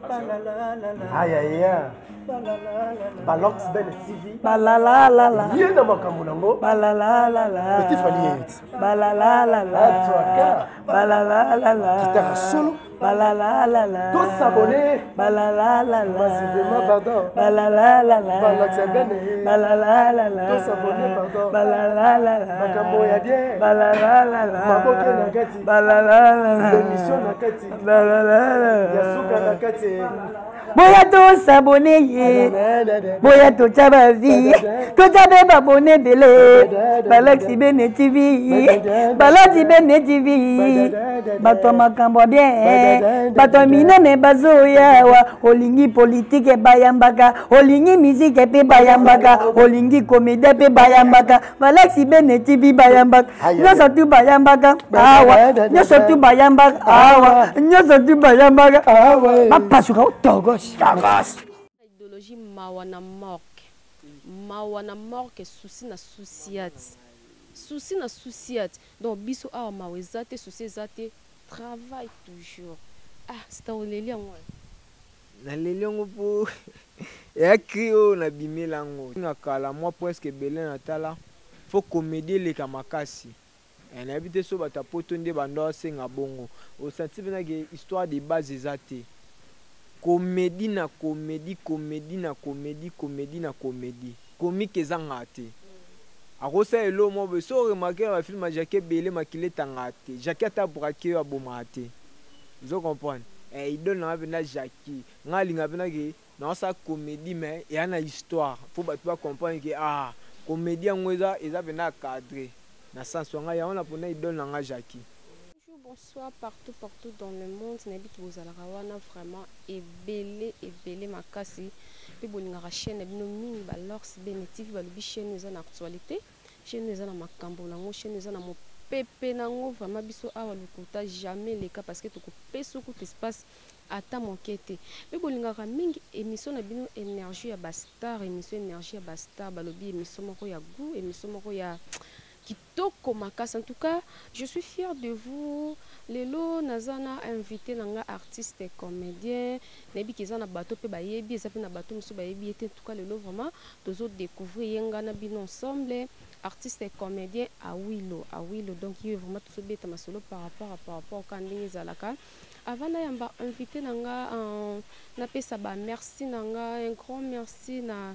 Aïe aïe aïe. Balox Ben TV. Balalalala. Yé na makambo nango. Balalalala. Petit Fali. Balalalala. Balalalala. Guitare solo. Balalalala. Tous s'abonner. Balalalala. Massivement pardon. Balalalala. Balox Ben. Balalalala. Tous s'abonner pardon. Balalalala. Makambo ya bien. Balalalala. Maboke na kati. Balalalala. L'émission na kati. Balalalala. Yasuka na kati. Boya to s'abonner ye. Boya to chabazi. To chabe babone bele. Balaxi Bene TV. Balaxi Bene TV. Bato makambo bien. Bato minene bazoya wa. Olingi politique bayambaka. Olingi musique pe bayambaka. Olingi comédie pe bayambaka. Balaxi Bene TV bayambaka. Nyoso tu bayambaka. Awa. Nyoso tu bayambaka. Awa. Nyoso tu bayambaka. Awa. Bapasuka otogo. Idéologie mawana morke. Mawana morke souci na souciat. Souci na souciat. Donc biso awa mawezate souci zate travail toujours. Ah, c'est au leliango. Na leliango po ya krio na bimelango. Ngakala moi presque belé na tala. Faut comédie les kamakasi. En habité so bata poto nde bando senga bongo. Au senti bena ke histoire de base zate. Comédie na comédie, comédie na comédie, comédie na comédie. Comique ezangate. Akosa elo mo be so remarquer un film Jacques Belé makile tangate. Jacques ta braqué abomate. Vous comprenez? Et il donne na bena Jacques. Ngalinga bena ke na sa comédie mais il y a une histoire. Faut pas comprendre que ah comédie ngweza eza bena cadré. Na sens nga ya on a pona il donne na Jacques. Bonsoir partout dans le monde. N'habite vous à la rawana vraiment ébélé makasi. Puis bon ngara chaîne bino ming balors bénétif balobi chaîne nous en actualité. Chaîne nous en makambo nango chaîne nous en mo pepe nango vraiment biso awa lukuta jamais les cas parce que to ko peso ko espace ata monkete. Puis bon ngara ming émission na bino énergie ya bastar émission énergie ya bastar balobi émission moko ya goût émission moko ya Kitoko Makas. En tout cas, je suis fière de vous. Lelo Nazana invité nanga artiste et comédien. Nebi kizana bateau pe bayebi, et ça pe na bateau musu bayebi. En tout cas, lelo vraiment, tous autres découvrir yengana bin ensemble. Artiste et comédien à Willow. Donc il est vraiment tout bête ma solo par rapport au Kanding Zalaka. Avant na yamba invité nanga na pesa ba merci nanga un grand merci na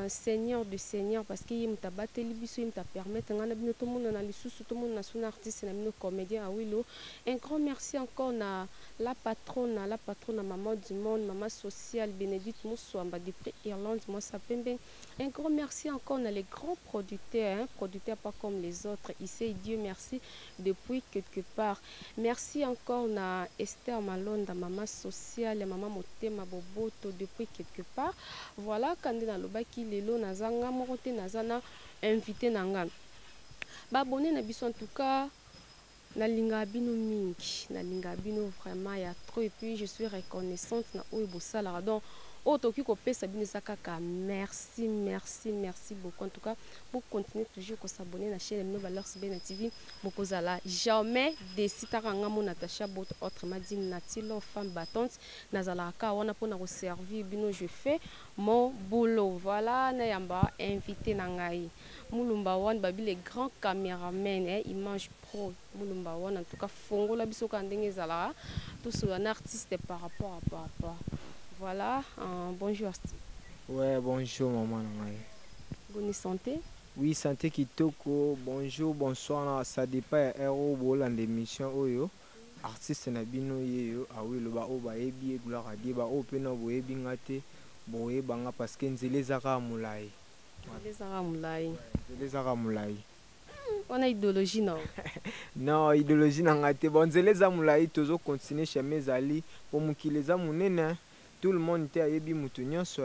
Seigneur du Seigneur parce qu'il m'a battu libiso il m'a permis de ngana bino tout le monde na lisusu tout le monde na son artiste na bino comédien à Willow. Un grand merci encore na la patronne maman du monde maman sociale Bénédicte Moussouamba depuis Irlande moi ça pembe. Un grand merci encore na les grands producteurs producteurs pas comme les autres ici Dieu merci depuis quelque part. Merci encore na Esther Malonda maman sociale maman Motema Boboto depuis quelque part. Voilà quand dans le baki lelo nazanga morote nazana invité nanga ba abonné na biso en tout cas na linga bino mingi na linga bino vraiment ya trop et puis je suis reconnaissante na oyo bosala donc otoki ko pesa bino sakaka merci beaucoup en tout cas pour continuer toujours ko s'abonner na chaîne no Valeurs Bene TV beaucoup zala jamais décidera ngamo Natacha Bot autrement dit Natilo femme battante nazala ka wana pona ko servir bino je fais mon boulot voilà na yamba invité na ngai Mulumba Wan babi les grands caméramens image pro Mulumba Wan en tout cas fongola biso ka ndenge zala tout sur un artiste par rapport à voilà, bonjour Steve. Ouais, bonjour maman. Bonne santé. Oui, santé kitoko. Bonjour, bonsoir. Ça dépend héros bola d'émission oyo. Artiste na bino yeyo awi lo ba o ba ebi gloire à Dieu ba o pe na bo ebi ngate bo e banga parce que nzele zaka mulai. Nzele zaka mulai. On a idéologie non. Non, idéologie na ngate bon nzele za mulai tozo continuer chez mes ali pour mukile za munene. Tout le monde était ayebi mutunyoso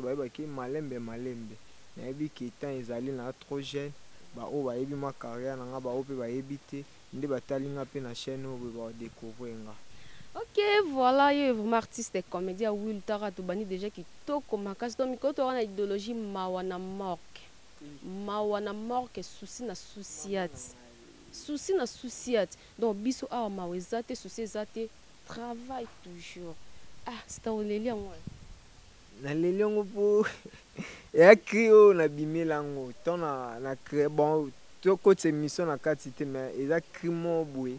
ba ki malembe na yebi ki temps ezali na trop jeune ba o ba yebi ma carrière na nga ba o pe ba yebi te nde batali nga pe na chaîne o ba découvrir nga. OK, voilà, il est vraiment artiste et comédien Will Tara to bani déjà qui toko makas donc miko to na idéologie mawana morke souci na souciat donc biso awa mawezate souci zate travail toujours Ah, c'est au lélien moi. Na leli yango po ya cri oyo nabimela yango to na crée bon tokotisa émission na kati te mais eza cri moko boye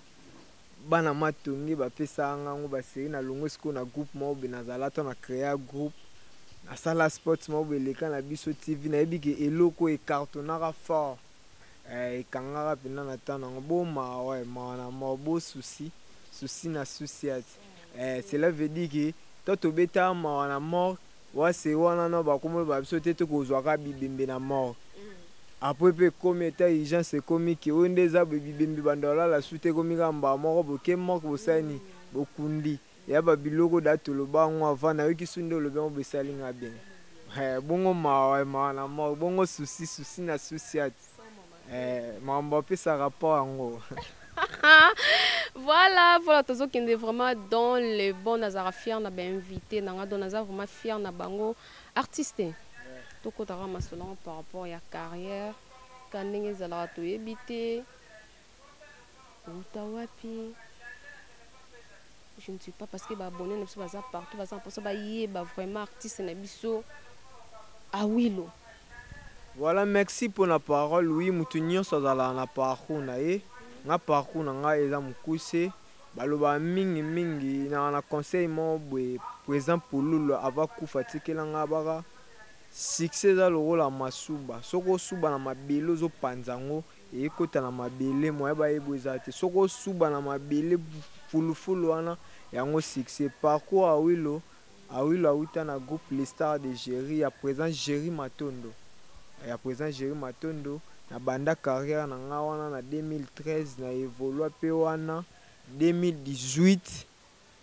bana matongi bapesaka yango baseri nalongo sikoyo na groupe moko boye nazala to na créa groupe nasala sport moko boye eleka na biso tv nayebi ke eloko ekartonaka fort ekangaka mpena na ntan nango bomawa mawa na mawa bosusi susi na susi ati cela veut dire ke to tobetaka mawa na mort wase wana no bakomoli babiso te tokozwaka bibembe na mort apres mpe ekomi eta urgence ekomi ke oyo nde eza bibembe banda olala su te ekomi kaka mbala moko boke moko bosani bokundi ya babiloko da toloba yango avant nayoki su nde olobi yango besali nga bien bongo mawa na mort bongo susi na susi ati makambo apesa rapport yango. Voilà, toujours qui est vraiment dans le bon Nazara fier na ben invité, nanga don Nazara vraiment fier na bango artiste. Tout côté ramassons par rapport à la carrière, quand n'engez à tout éviter. Utawapi. Je ne suis pas parce que abonné ne pas partout, parce que ça y est vraiment artiste na biso. Ah oui lo. Voilà, merci pour la parole. Oui, mutunyo ça dans la parcours na ye. Nga parcours na nga eza mukuse baloba mingi na conseil mo boye par exemple pour lolo ava kufa tikela nga baka succès za lokola masuba soko suba na mabele ozo panzango ekota na mabele moya ba eboza te soko suba na mabele fulufulu wana yango succès parcours awilo awita na groupe Les Stars de Géry à présent Géry Matondo na banda carrière na nga wana na 2013 na évolua pe wana 2018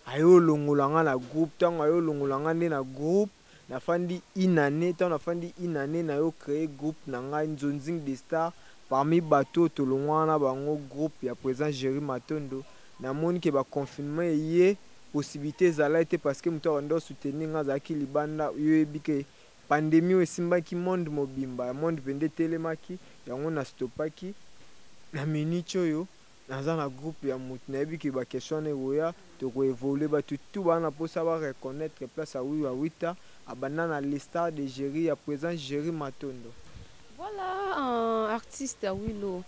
ayo longola nga na groupe tango ayo longola nga nde na groupe na fandi inane tango na fandi inane na yo créer groupe na nga Nzonzing des Stars parmi bateau tolongwa na bango groupe ya présent Géry Matondo na moni ke ba confinement yé possibilité ezala ete parce que muto ando soutenir nga zaki libanda yo ebike pandémie esimbaki monde mobimba monde pende telemaki yango na stopaki na minute oyo naza na groupe ya mutu nayebi ke ba question egoya toko évoluer batu tout bana posa ba reconnaître place à wita abanda na Les Stars de Géry à présent Géry Matondo. Voilà un artiste à Wilo.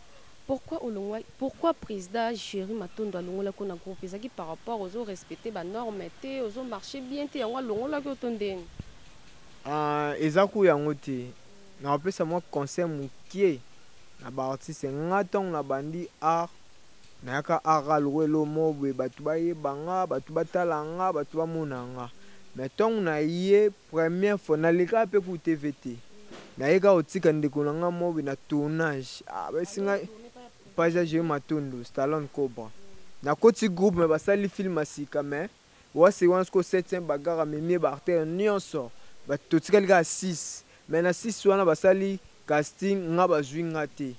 Pourquoi président Géry Matondo alongola ko na groupe ezaki par rapport aux autres respecter ba normes te aux autres marcher bien te yango alongola ko tondeni. Ezaku yango te na opesa moi conseil mukie na ba artiste ngatong na bandi art na yaka art alwelo mobwe batu bayebanga batu batalanga batu bamonanga mais tong na ye première fois na leka pe ku TVT na yeka otika ndeko nanga mobwe na tournage basinga page Géry Matondo Stallone Cobra na koti groupe me basali film asika mais wase wana ko 7e bagara memie ba artère nyonso batotikali ka 6 mais na 6 wana basali casting nga bazwi nga te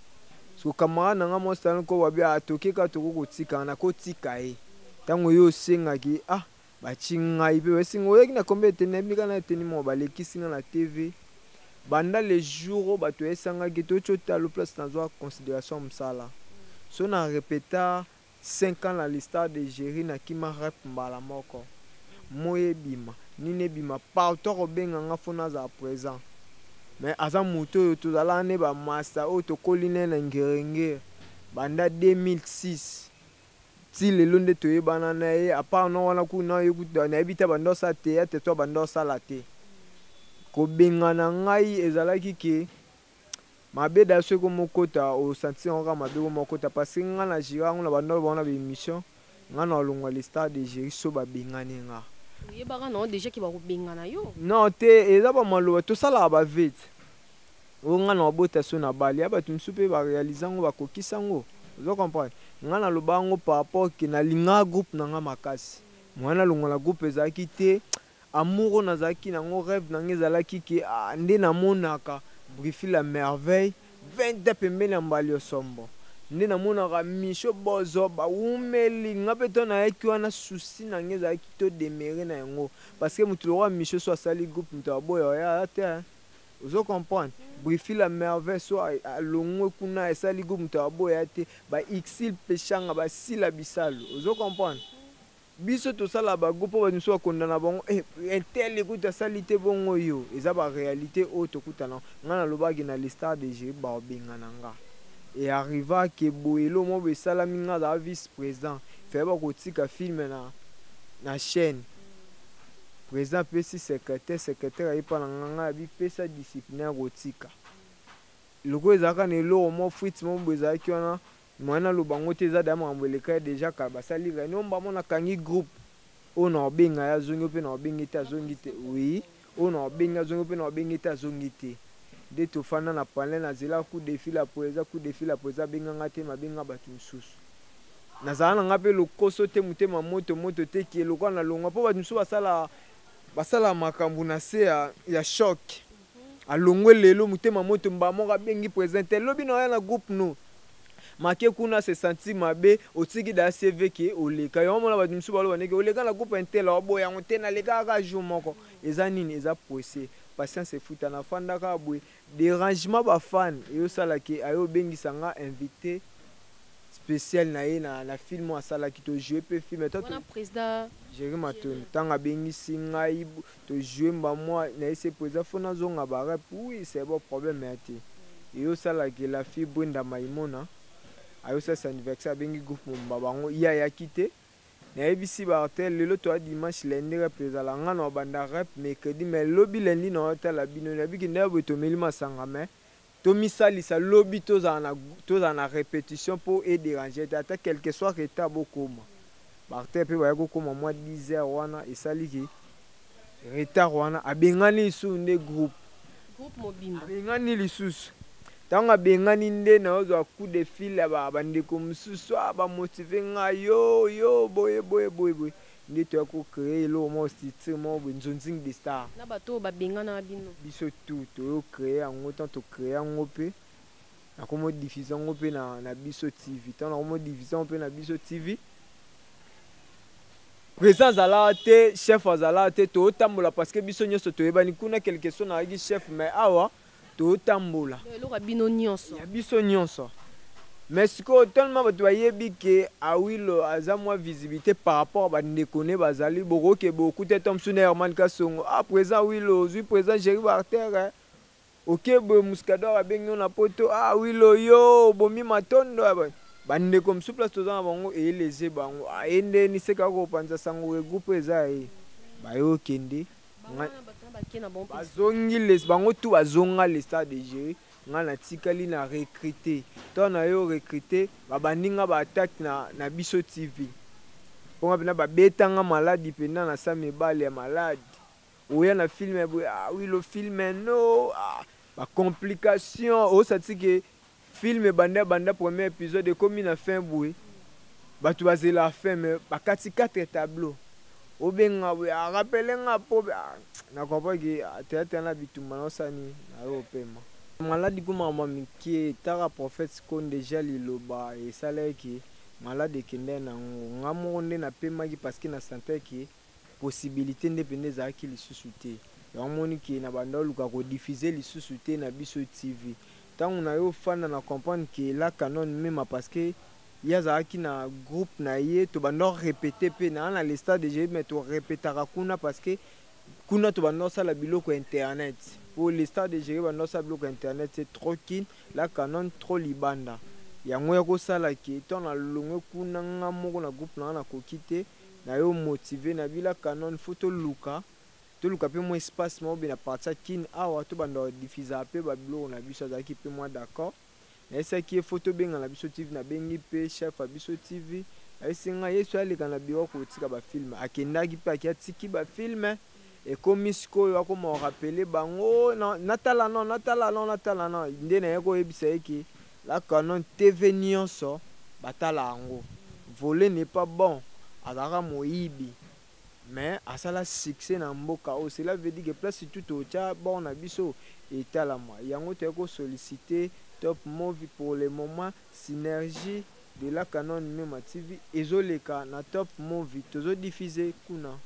so camarade nanga mo Stallone Cobra bia atoke ka toko kotika na kotika e tango yo sengaki bachinga ipe wesinga oyeki na combien de temps kana teni mo balekisinga na TV banda les jours bato esanga ki to talo place dans considération msala so na répéta 5 ans na Les Stars de Géry na kima rap mbala moko moye bima nine bima partout obenga nga fona za présent mais aza moto yo tozala ne ba master o to koline na ngerenge banda 2006 ti lelo nde toyebana na ye apart no wana kuna yekuta na ebita bando sa théâtre to bando sala te kobengana ngai ezalaki ke mabeda soko mokota o sentir nga mabeko mokota parce que nga na jira ngo na bando bona ba émission nga na longwa Les Stars de Géry so ba bengane nga yebaka non déjà ki ba ko bengana yo non te eza ba maloba to sala ba vite o nga na bota so na bali ya batu msupe ba réaliser ngo ba kokisa ngo vous comprenez nga na lobango par rapport ke na linga groupe na nga makasi mwana longola groupe ezaki te amour nazaki nango rêve nange ezalaki ke nde namonaka Brifi la merveille 20 pembeni ya mbali osombo nde namonaka misho bozo baumeli nga mpe to nayaki wana susi nange ezalaki to demere na yango parce que motu lokwa misho so asali groupe moto aboya oya te ozo comprendre Brifi la merveille so alongwe kuna esali groupe moto aboya te ba exil pechanga basila bisalo ozo comprendre biso tosala bago mpo bato mosusu bakondana bango intel ekuta asali te bongo yo eza baréalité oyo tokutana ngai nalobaki na lestar de géré babengana nga e arrivaki boye elo mo besalami nga azala vice président faye bakotika filme na chaîne président apesi secrétaire aye mpa na nga ngai abipesa disciplinaire kotika loko ezalaka na eloko mo frite mo bo ezalaki wana mwana lobango te eza daya makambo eleka deja kala basali rani omba mo nakangi groupe oyo na obenga ye azongi mpe na obengi te azongi te oui oyo na obengi azongi mpe na obengi te azongi te nde tofanda na panel nazela coup de fil apo eza abenganga te mabenga bato mosusu nazala na nga mpe lokoso te motema moto te ki elokwa na longwa mpo bato mosusu basala makambo na se ya choc alongwe lelo motema moto mbamoko abengi président lobi na oya na groupe no make kuna se senti mabe otiki da CV ke oleka yo mona bato mosusu baloba ndenge oleka na groupe intel oboya yango te naleka kaka jour moko eza nini eza procès patience efuta na fandaka boye dérangement bafan eyosalaki ayobengisa nga invité spécial na ye na film asalaki tojoue mpe film président Jerry Matoni ntango abengisi ngai tojoue mbamwa nayese président fo nazonga barep oui c'est bon problème ya te eyosalaki la fille Brenda Maimona ayosala anniversaire abengi groupe momba bango ye ayaki te nayebisi baartel lelo toya dimanche lendi rep ezala nga na obanda rep mercredi mais lobi lendi na otala bino nabiki nde boye tomeli masanga me tomisalisa lobi tozala na répétition mpo edéranger te ata quelque soit retard bokoma baartel mpe baya kokoma mwa 10 heures wana esaliki retard wana abengani lisusu nde groupe mobimba abengani lisusu ntango abengani nde naozwa coup de fil ya bandeko mosusu bamotive ngai yo boye nde toya kocrée eloko mo structure mo boye nzonzing de star na bato oyo babengana bino biso tu toyocrée yango ntango tocrée yango mpe nakomodiffuze yango mpe na biso tv ntango nakomodiffuze yango mpe na biso tv président azalaka te chef azalaka te toyotambola parce que biso nyonso toyebani kuna quelque chose nayaki chef mais awa toyotambola eloko bino nyonso ya biso nyonso mais sikoyo tellement bato bayebi ke awilo aza mwa visibilité par rapport bandeko ne bazali bokoke bokute to mosu na Herman Kasongo président awilo ozwi président Jerry Barter oke boye muscador abengi yo na poto awilo yo bomi matondo bandeko mosu place toza na bango eyeleze bango ayendeni sekaka kopanza sango regroupe eza ye bayokende bazongi bango tu bazonga le stade de Jerry nga natikali na recruter to na yo recruter babandinga baattaque na biso tv mponga mpena babetanga maladi mpena na sa mibale ya maladi oya na filme boye wilo filme no bacomplication osatike filme banda premier épisode ekomi na fin boye bato bazela fin me bakati 4 tableau obenga boye arapelenga po na comprend ke théâtre na bitumba nosani na yo pema maladi kuma mike tara prophète kon déjà liloba esalaki malade ekende nango nga moko nde napemaki parce que na santé ki possibilité nde pende ezalaki lisusu te yamoni ke na banda oluka kodiffuze lisusu te na biso tv ntango na yo fanda na comprendre ke la canon mema parce que ye azalaki na groupe na ye tobanda répété mpe na le stade de Jerry mais torépétaka kuna parce que kuna tobanda osala biloko internet pour le stade de Jerry banda osala biloko internet c'est trop kin la canon trop libanda yango ya kosala ke to na longwe kuna nga moko na groupe na nakoki te na yo motivé na bila canon faut toluka mpe mwa espace moko be na partia kini awa tobanda diffusa mpe babiloko na biso azalaki mpe mwa d'accord nayesaki ye fo tobenga na biso tv nabengi mpe chef ya biso tv ayesi ngai yesu aleka na biro kotika bafilme akendaki mpe aki atiki bafilme ekomi sikoyo akoma orapele bango natala non nde naye koyebisa eke la canon tv nyonso batala yango volet n'est pas bon azalaka moyibi mais asala succès na mboka oyo cela veut dire que place tout otia bon na biso etalama yango toyei kosollicite top movie pour le moment synergie de la canon mema tv ezoleka na top movie tozodiffuze kuna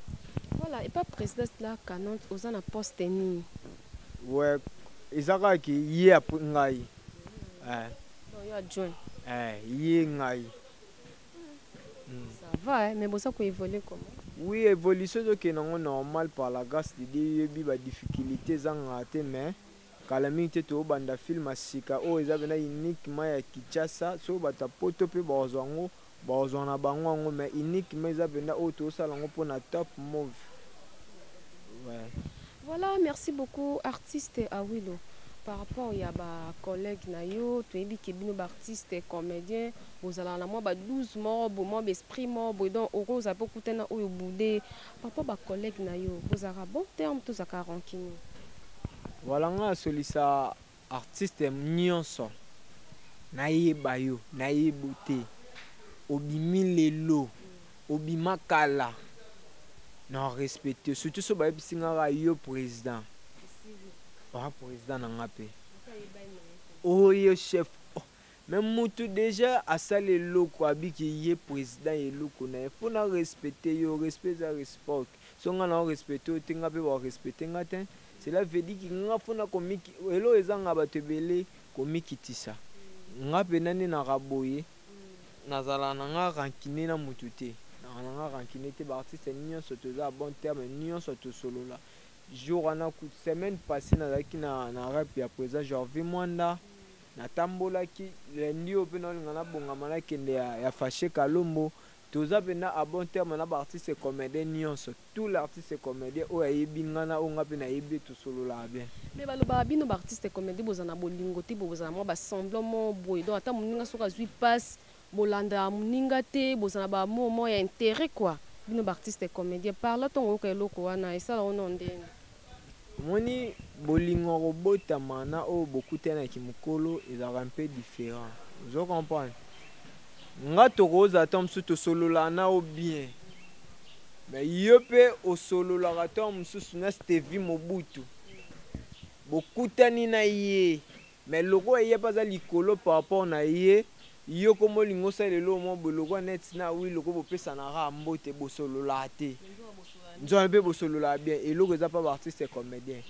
voilà et pas président la canon oza na poste nini ouais ezakaki ye ngai yo adjoint ye ngai Ça va, hein? Mais bon, ça peut évoluer comment? Oui, évolution est normal par la grâce de Dieu. Il y a des difficultés mais calamité to banda film asika o eza bena uniquement ya Kinshasa so bata poto pe bazwango bazwana bango ngo mais uniquement eza bena o to sala ngo pona top move. Ouais. Voilà, merci beaucoup artiste Awilo. Par rapport à ba collègue na yo, tu ebi ke bino ba artiste comédien, vous allez na moi ba 12 mois, bo moi esprit mort, bo donc rose a beaucoup tena o boudé. Par rapport ba collègue na yo, vous avez bon terme tous à rankini. Voilà nga solisa artiste nyonso. Na yeba yo, na yebuté. Obimi lelo, obima kala. Non respecté, surtout so ba bisinga yo président. Pas président na ngape. Oh yo chef. Oh. Même tout déjà à ça les locaux abiki yé président et loko na faut na respecter yo respect ça respect. So nga na respecter tinga pe ba respecter ngaten. Cela veut dire que nga faut na komiki elo ezanga batebele komiki tisa. Nga penane na raboye. Nazala na nga rankine na mutute. Na nga rankine te ba artiste nyonso toza bon terme nyonso to solo la. Jour on a semaine passée na rap ya présent Jorvi Mwanda na tambola ki lundi open na bonga mala kende ya fâché Kalombo toza pena a bon terme na ba artiste comédien nyonso tout l'artiste comédien o ayebi ngana o ngape na yebi to solo la bien mais baloba bino ba artiste comédien bozana bolingo te bozana mo ba semblant boy donc ata muninga soka zui passe bolanda muninga te bozana ba mo ya intérêt quoi bino ba artiste comédien parla ton ko eloko wana et ça on ndeni moni bolingo robota mana o bokute na kimukolo ezaka un peu différent vous comprenez nga tokoza tom suto solo la na o bien mais yope o solo la tom susu na Stevie Mobutu bokutani na ye mais loko ye pas za likolo par rapport na ye yo komo lingo sa lelo mo boloko net na wi loko bopesa na ra mbote bo solo la te nzwa be bo solo la bien et loko za pas artiste comédien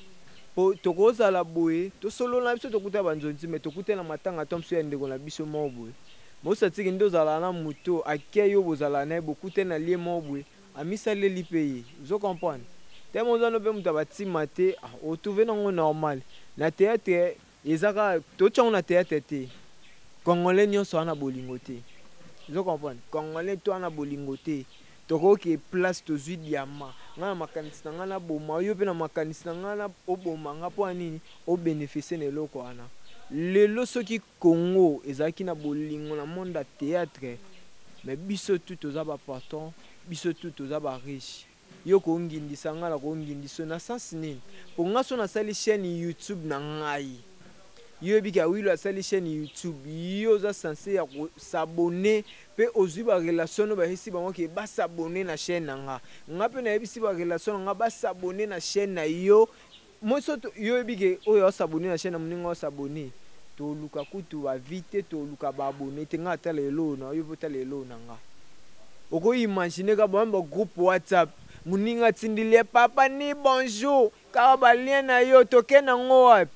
po tokoza la boye to solo na biso tokuta banzonzi mais tokuta na matanga tom so ndeko na biso mo boye mo satiki ndo zala na muto akeyo bozala na bokute na lie mo boye amisa le lipeye zo comprendre te mo zano be muta batima te o trouver nango normal na théâtre ezaka to tchon na théâtre te Congolais nyonso ana bolingo te zo comprendre Congolais to ana bolingo te toko ke place to zui diama nga makanisi nga na boma yo pe na makanisi nga na oboma nga po anini o bénéficier ne loko ana lelo soki Congo ezaki na bolingo na monde ya théâtre mais biso tout toza ba patron biso tout toza ba riche yo ko ngindisa nga la ko ngindiso na sens nini po nga so na sali chaîne YouTube na ngai yo bika wilo asali chaîne YouTube yo za censé ya s'abonner pe ozui ba relation ba hisi ba moke ba s'abonner na chaîne nga pe na yebisi ba relation nga ba s'abonner na chaîne na yo moso yo bike oyo s'abonner na chaîne na muninga s'abonner to luka kutu ba vite to luka ba abonner te nga ta lelo na yo bota lelo na nga oko imaginer ka ba groupe WhatsApp muninga tindile papa ni bonjour ka ba lien na yo toke na ngo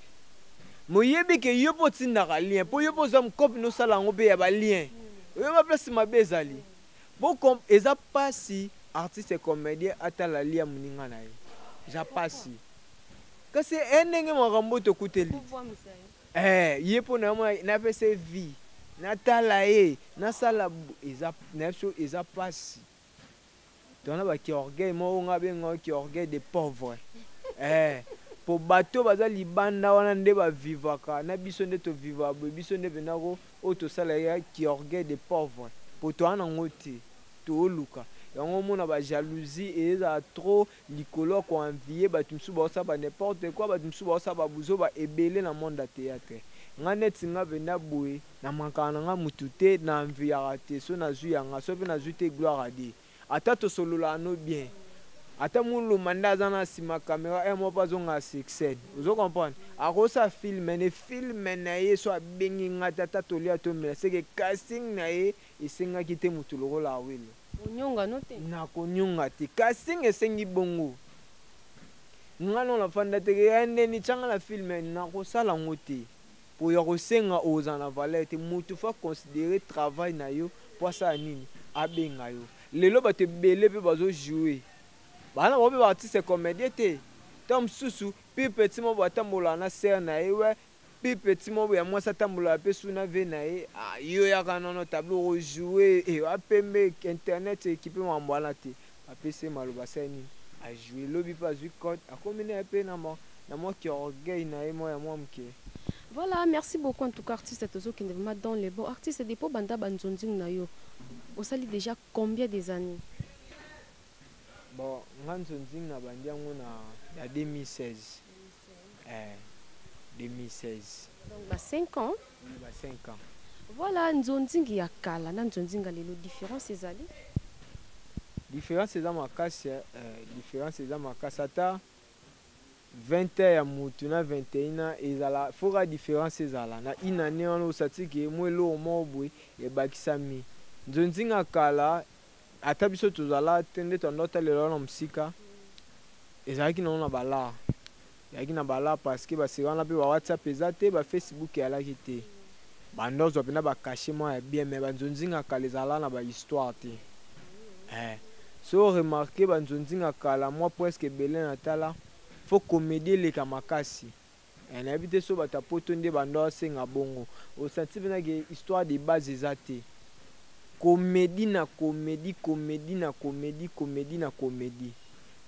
moyebi ke yo potinda ka lien po yo poza mkopi no sala ngo pe ya ba lien yo ba place mabe ezali bo comme eza pasi artiste comédien atala lia muninga na ye ja pasi kasi endenge makambo to kuteli ye po na mo na pese vie na tala ye na sala eza nepso eza pasi tona ba ki orgueil mo nga be ngo ki orgueil de pauvre po bato baza libanda wana nde ba vivaka na biso nde to viva biso nde benako o to sala ya ki orgueil de pauvre po to ana ngoti to luka yango mona ba jalousie eza trop likolo ko envier bato msu ba sa ba n'importe quoi bato msu ba sa ba buzo ba ebele na monde ya théâtre nga neti nga benda boye na mankana nga mutute na envie ya te so na zu yanga so pe na zu te gloire à Dieu ata to solola no bien ata mulu mandaza na sima caméra mo pas zonga succès vous comprenez akosa film ne film na ye so abengi ngata tata lia to mela c'est que casting na ye isenga kite mutuloko la wilo onyonga note na konyonga te casting esengi bongo ngano la fanda te ende ni changa la film na ko sala ngote po ya ko senga ozana valeur te mutu fa considérer travail na yo pour ça nini abenga yo lelo bato ebele mpe bazojouer bana bango mpe baartiste comédien te ta mosusu pi petit mo bo atambola na ser na ye we pi petit mo bo ya mwasi atambola mpe suna ve na ye yo yaka nono tableau ojouer apembe internet ekipe mambo wana te apesi maloba sa nini ajouer lobi mpe azwi code akomi na ye mpe na mwa ki orgueil na ye mo ya mwa moke. Voilà, merci beaucoup en tout cas artiste Tozo qui est vraiment dans les bons artistes des banda banzonzing na yo. Au sali déjà combien des années? Bon, nganzonzing na bandi yango na 2016. 2016. Donc bah 5 ans. Oui, bah 5 ans. Voilà, nzonzing ya kala na nzonzing lelo différence ezali. Différence eza makasi, différence eza makasi ata 20 ans ya mutu na 21 ans ezala foka différence ezala na une année wana osatiki mwelo omo boye ebakisami nzonzinga kala ata biso tozala te nde tondota lelo na mosika ezalaki nango na bala ezalaki na bala parce que baseri wana mpe ba whatsapp eza te ba facebook eyalaki te bando ozwa mpena bakashe mwa ya bien me banzonzinga kala ezala na bahistoire te so remarke banzonzinga kala mwa presque ebele na tala faut comédie eleka makasi nayebi te so bato apoto nde bando asenga bongo osanti mpenake histoire de base eza te comédie na comédie comédie na comédie comédie na comédie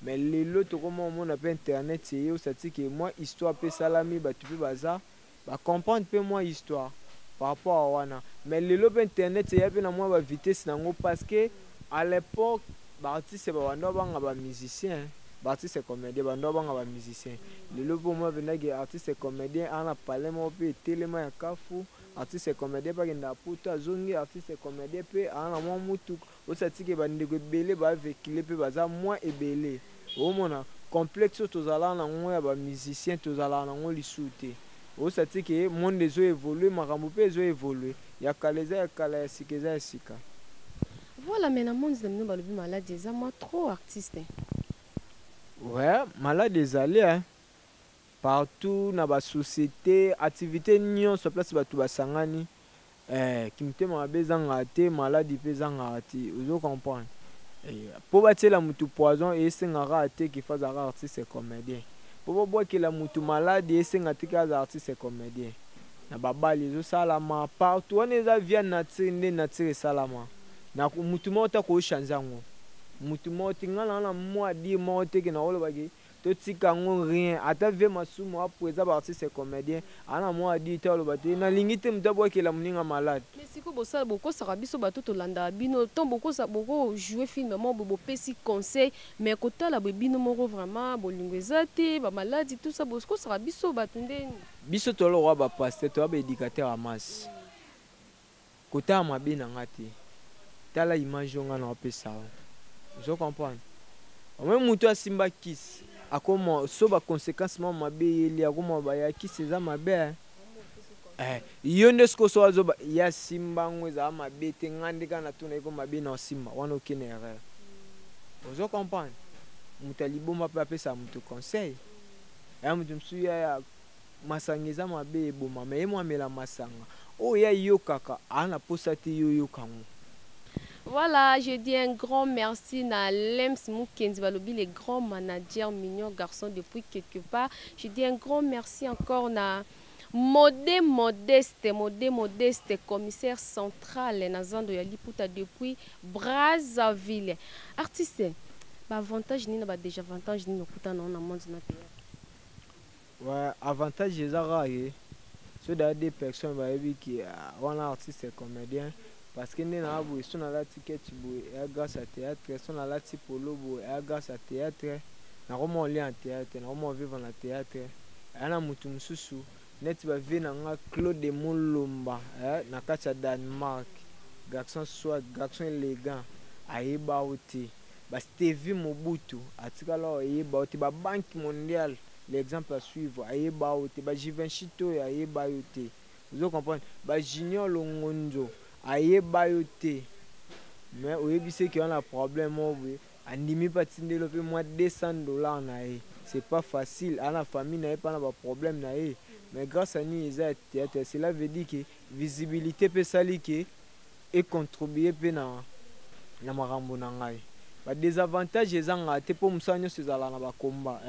mais lelo tokoma omona mpe internet eye osanti ke mwa histoire mpe esalami bato mpe baza bacomprendre mpe mwa histoire par rapport a wana mais lelo mpe internet eya mpe na mwa bavitesse nango parce que à l'époque baartiste babando abanga bamusicien artiste comédien bando banga ba musicien lelo po moi venaki artiste comédien ana parler mo pe telema ya kafu artiste comédien pa kenda puto azongi artiste comédien pe ana mo mutu osatike bandeko ebele ba vekile pe baza moi ebele omona complexe tozala na ngo ya ba musicien tozala na ngo lisute osatike monde ezo évoluer makambo pe ezo évoluer ya kaleza ya kala ya sikeza ya sika. Voilà, mais na monde de nous balobi malade eza moi trop artiste. Ouais, malade ezali hein. Partout na ba société, activité nyon sur place batu basangani kimtema mabezanga te maladi pezanga te. Vous comprenez? Po batela mutu poison et sengara te qui faza artiste comédien. Po bo ke la mutu malade et senga te ka artiste comédien. Na babali zo salama partout on eza via nature nde nature salama. Na mutu mota ko chanzango. Mutu moti ngana na moi di moti ke na olo bagi to tika ngo rien ata ve masumu apo eza ba artiste comédien ana moi di to olo bati na lingite mutabo ke la muninga malade. Mais siko bosala boko saka biso bato to landa bino ton boko sa boko jouer film mo bo pesi conseil mais kotala bo bino moko vraiment bolingo ezate ba maladie tout ça boko saka biso bato ndeni biso to lo wa ba pasteur to ba éducateur à masse kota mabe na ngati tala image nga na opesa. Vous comprenez? Même mutu asimba kiss akoma so ba conséquences ma mabe yeli akoma ba ya kiss eza mabe yonde sko so azo ya simba ngweza mabe te ngande kana tuna iko mabe na simba wana okene erreur. Vous comprenez? Mutu liboma pe apesa mutu conseil ya mutu msu ya masangeza mabe eboma mais moi mela masanga o ya yokaka ana posa te yoyokango. Voilà, je dis un grand merci à Lems Mukenzi Balobi, les grands managers, mignons garçons depuis quelque part. Je dis un grand merci encore à Modeste, commissaire central, Nazando Yaliputa depuis Brazzaville. Artiste, avantage ni na déjà avantage ni nokuta na monde na pays. Ouais, avantage c'est rare. Ceux des personnes qui sont artistes et comédiens. Parce que nous avons besoin de la ticket grâce à théâtre, nous avons la polo grâce à théâtre, nous avons allé en théâtre, nous avons vivre dans le théâtre. Nous avons mutu mususu, nous avons Claude Moulomba, na kacha Danemark, garçon soit garçon élégant, ayeba oti, ba Stevie Mobutu, atikala ayeba oti, ba Banque mondiale, l'exemple à suivre, ayeba oti, ba Givenchy ayeba oti. Vous comprenez? Ba Junior Longonzo ayeba yote mais oyebise ki on a problème owe andimi patinde lope moins $200 na ye c'est pas facile à la famille na pas na ba problème na ye mais grâce à ni eza théâtre cela veut dire que visibilité peut sali que et contribuer pe na makambo na ngai. Ba désavantage ezanga te po musanyo sezala na ba komba.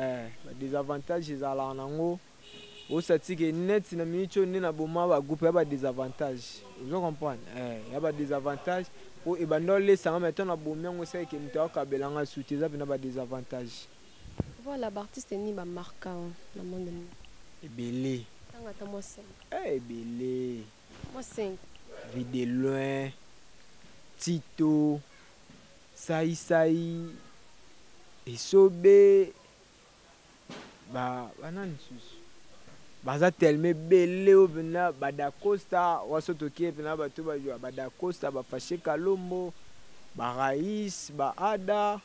Ba désavantage ezala nango. Osatike net na minute ni na boma ba groupe ya ba désavantage. Vous comprenez? Ya ba désavantage po ebandole sanga maintenant na bomia ngo sai ke mutawa kabelanga soutiza pe na ba désavantage. Voilà, l'artiste ni ba marquant na monde. Ebele. Tanga ta moi 5. Ebele. Moi 5. Vide loin. Tito. Sai. Esobe. Banani susu. Baza tellement belé au bena badakosta wasotoki pena batu bajua badakosta bafashe kalombo baraïs baada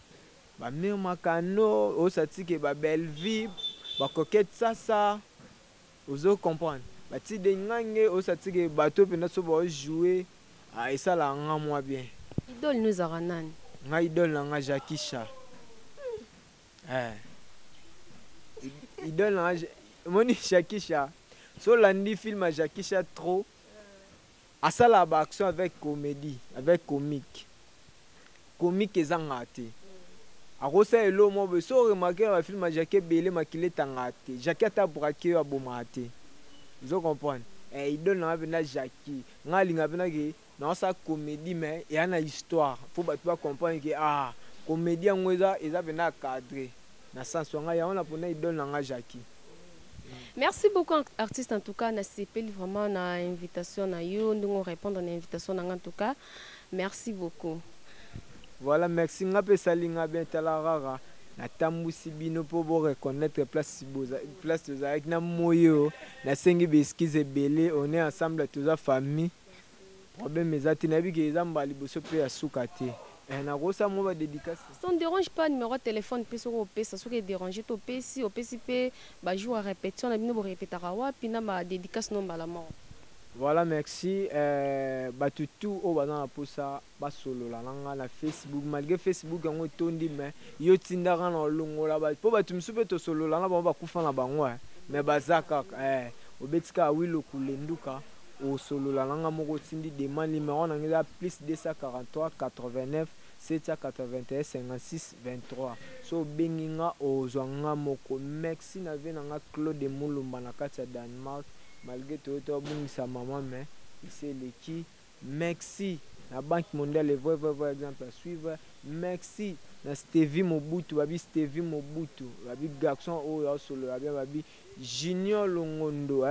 bamir makano osatike ba belvi ba coquette sasa ozo comprendre bati de ngange osatike bato pena so ba jouer a esala nga moi bien Idole nous aranan nga idole nga Jackie Cha idole nga Moni Jackie Cha. So landi film à Jackie Cha trop. À ça la action avec comédie, avec comique. Comique est engagé. À Rosa et l'homme, on so remarquer un film à Jackie Belé makile tangate. Jackie a braqué à bomate. Vous comprenez? Et il donne un avenir Jackie. Nga linga bena que dans sa comédie mais il y a une histoire. Faut pas comprendre que comédie en weza eza bena cadré. Na sens nga ya on a pour il donne un Jackie. Merci beaucoup artiste en tout cas na CP vraiment na invitation na yo ndongo répondre à l'invitation en tout cas merci beaucoup. Voilà merci nga pe salinga bien talarara na tambusi bino po bo reconnaître place avec na moyo na sengi beskize belé on est ensemble tous la famille problème ezati na bi ke ezamba liboso pe ya sukate. Na rosa mo ba dédicace. Ça ne dérange pas numéro de téléphone pe sur op ça qui déranger to pesi pe ba jour à répétition na bino bo répétera wa pina ba dédicace non bala mort. Voilà merci ba tout o ba na posa ba solo la nga na Facebook malgré Facebook ngo tondi mais yo tindaka na longola ba po ba tumsu pe to solo la nga ba kufa na bango mais bazaka obetika wilo kulenduka au solo la nga moko tindi demande numéro na nga plus 243 89 781 56 23 so benginga ozwanga moko merci na ve na nga Claude Mulumba na kati ya Danemark malgré tout bungisa maman mais c'est l'équipe merci la Banque mondiale vrai exemple à suivre merci na Stevie Mobutu babi garçon o ya solo ya bien babi Junior Longondo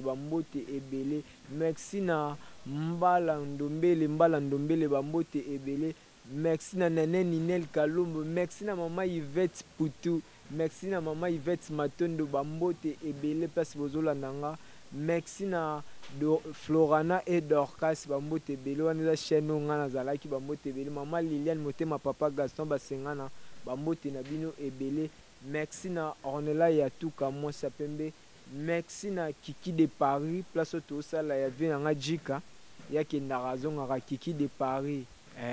bambote ebele merci na mbala ndombele bambote ebele merci na Nene Ninel Kalombo merci na maman Yvette Poutou merci na maman Yvette Matondo bambote ebele place bozola nanga merci na Florana et Dorcas bambote ebele wana chaîne nga nazalaki bambote ebele maman Liliane Motema papa Gaston basengana bambote na bino ebele merci na Ornella Yatuka moi sapembe merci na Kiki de Paris place to sala ya vie nga jika yake ndarazonga Kiki de Paris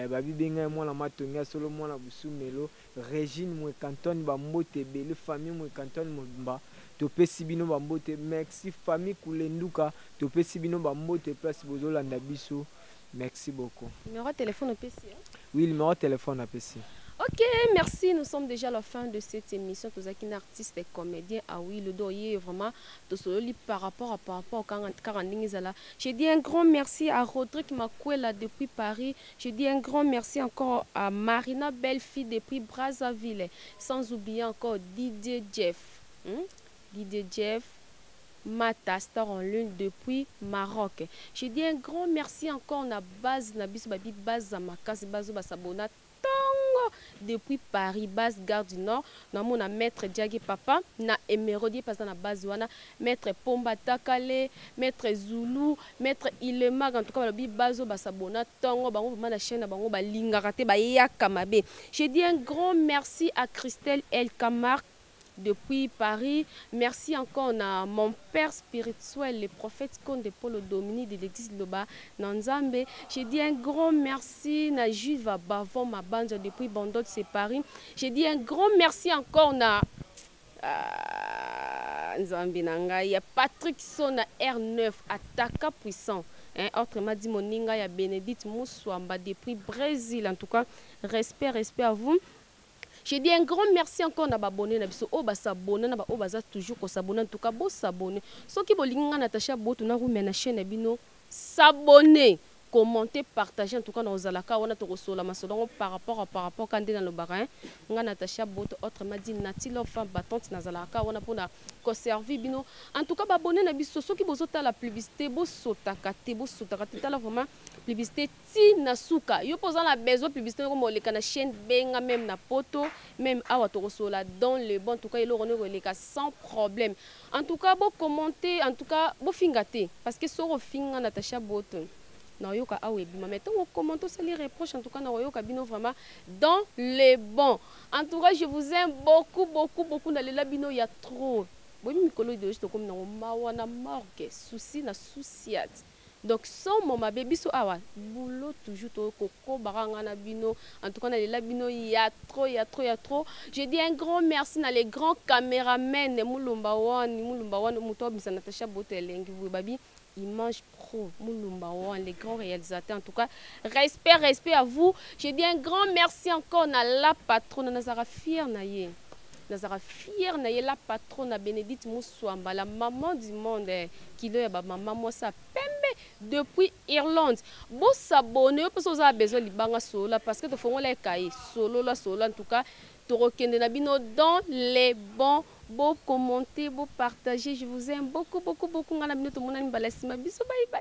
babi benga mwana matonga solo mwana busumelo Régine mwe canton bambote ebele famille mwe canton mba topesi bino bambote merci famille kulenduka topesi bino bambote place bozolanda biso merci beaucoup. Numéro de téléphone au PC Oui, numéro de téléphone à PC. Ok, merci. Nous sommes déjà à la fin de cette émission. Tous les artistes et comédiens, oui, le doyer vraiment tout cela par rapport au Karandingizala. Je dis un grand merci à Rodrigue Makuela depuis Paris. Je dis un grand merci encore à Marina Bellefille depuis Brazzaville. Sans oublier encore Didier Jeff. Didier Jeff, Mata Star en lune depuis Maroc. Je dis un grand merci encore à base Nabisu Babi base Makas Bazo Basabona depuis Paris, base Gare du Nord. Nous avons maître Diagé Papa, na Emerodi parce que na base wana maître Pomba Takale, maître Zulu, maître Ilemag en tout cas le bazo basabona tongo bango na chaîne bango ba lingarate ba yakamabe. Je dis un grand merci à Christelle El Kamar depuis Paris. Merci encore à mon père spirituel, le prophète Conde Paul Dominique de l'église Loba Nanzambe. J'ai dit un grand merci à Jules Bavon, ma bande depuis Bandot, c'est Paris. J'ai dit un grand merci encore à Nzambi Nanga. Il y a Patrick Son à R9, Attaque puissant. hein, autrement dit moninga ya Bénédicte Mouswamba depuis Brésil. En tout cas, respect à vous. Je dis un grand merci encore à abonné na biso o ba s'abonner na ba o baza toujours ko s'abonner. En tout cas, bo s'abonner. So ki bolinga Natacha Boto na rumena chaîne bino s'abonner. Commenter, partager, en tout cas dans Zalaka, on a tout reçu la maçon par rapport quand dans le barin. On a Natacha Boto, autrement dit Nati l'enfant battante dans Zalaka, on a pour conserver bino. En tout cas, abonné na biso ceux qui bozota la publicité, bo sotakate, là vraiment publicité ti nasuka. Yo posant la besoin publicité comme le kana chaîne benga même na poto, même awa to reçu là dans le bon. En tout cas, il aura le cas sans problème. En tout cas, bo commenter, en tout cas, bo fingate parce que sur finga Natacha Boto. Naoyoka awebima mais on commente aussi les reproches en tout cas naoyoka bino vraiment dans les bons. En tout cas je vous aime beaucoup dans les labino il y a trop bon mikolo de juste comme na mawana marque souci na souciat donc sans mon bébé so awa boulot toujours to koko baranga na bino en tout cas dans les labino il y a trop je dis un grand merci na les grands caméramens mulumba wan muto bisa Natacha Boto elengi babi Image Pro, Moulumba, les grands réalisateurs. En tout cas, respect à vous. Je dis un grand merci encore à la patronne Nazara fière naye. Nazara fière naye la patronne Bénédicte Mouswamba, la maman du monde qui doit maman moi ça pembe depuis Irlande. Bon s'abonner parce que vous avez besoin de libanga solo parce que tu fais les cahiers solo en tout cas. Torokende na bino dans les bons. Beau commenter, beau partager. Je vous aime beaucoup. Ngana bino to monani balasima biso bye.